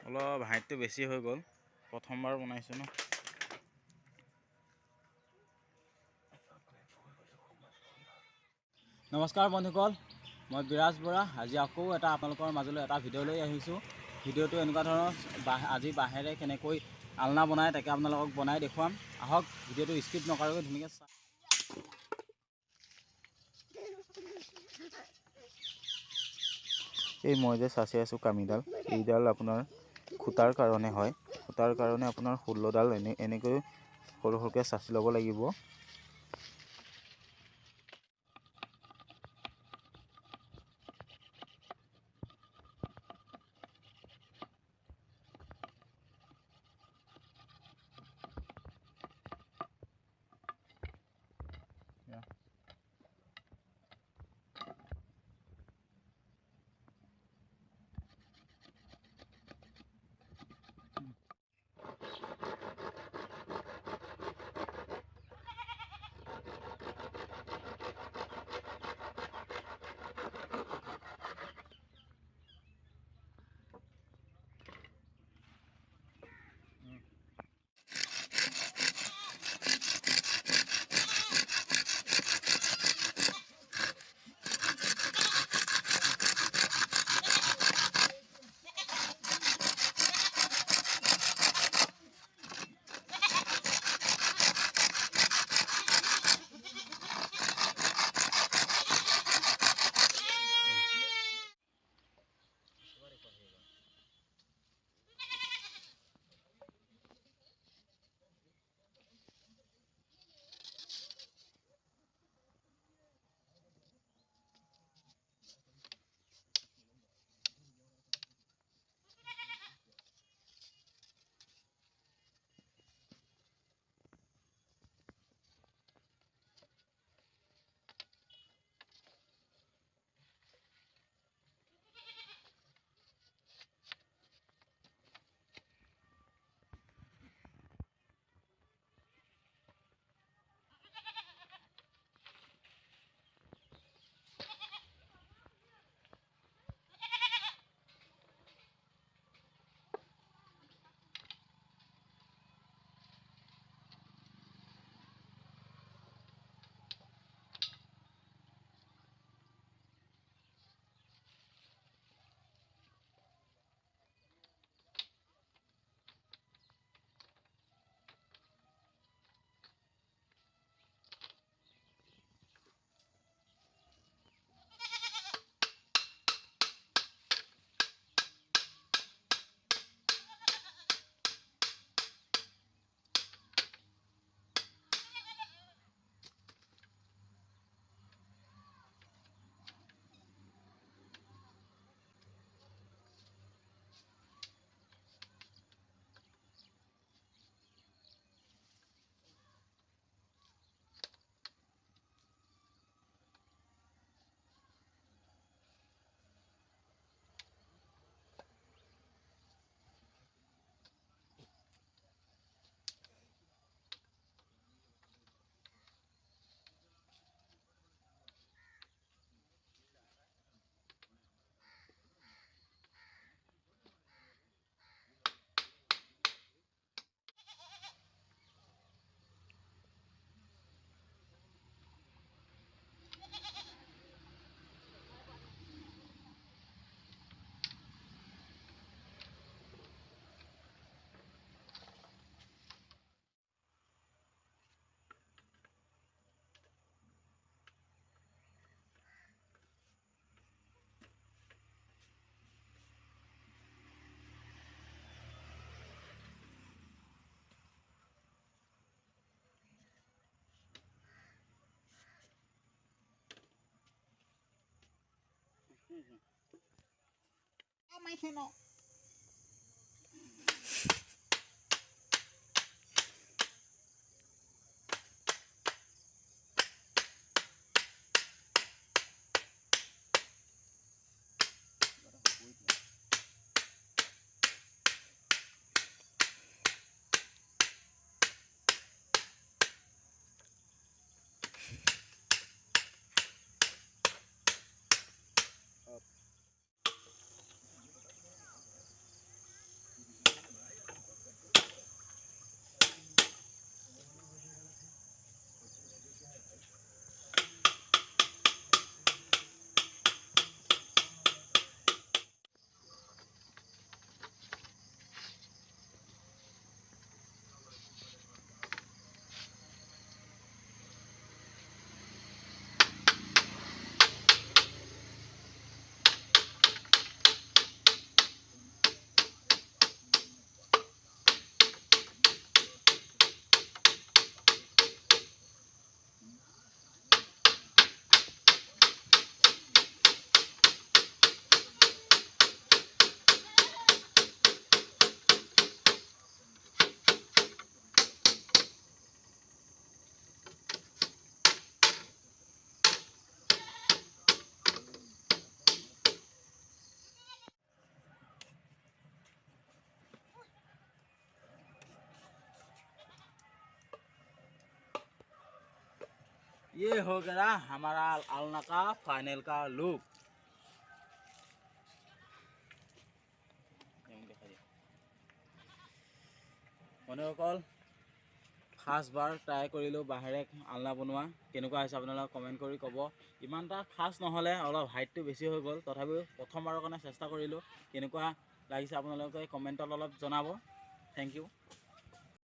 অলপ হাইটটো বেছি হৈ গ'ল, প্ৰথমবাৰ বনাইছোঁ ন। নমস্কাৰ বন্ধুসকল, মই বিৰাজ বৰা। আজি আকৌ আপোনালোকৰ মাজলৈ এটা ভিডিঅ' লৈ আহিছোঁ। ভিডিঅ'টো এনেকুৱা ধৰণৰ, আজি বাঁহেৰে কেনেকৈ আলনা বনায় তাকে আপোনালোকক বনাই দেখুৱাম। আহক ভিডিঅ'টো স্কিপ নকৰাকৈ ধুনীয়াকৈ চাই। এই মই যে চাচি আছোঁ কামিডাল, এইডাল আপোনাৰ খুটাৰ কাৰণে হয়। খুটাৰ কাৰণে আপোনাৰ 16ডাল এনেকৈ সৰু সৰুকৈ চাচি ল'ব লাগিব। ये हो गया हमारा आलना का फाइनल का लुक। বন্ধুসকল ফাৰ্ষ্টবাৰ ট্ৰাই কৰিলোঁ বাঁহেৰে আলনা বনোৱা, কেনেকুৱা হৈছে আপোনালোকে কমেণ্ট কৰি ক'ব। ইমান এটা খাচ নহ'লে, অলপ হাইটটো বেছি হৈ গ'ল, তথাপিও প্ৰথমবাৰৰ কাৰণে চেষ্টা কৰিলোঁ। কেনেকুৱা লাগিছে আপোনালোকে কমেণ্টত অলপ জনাব। Thank U.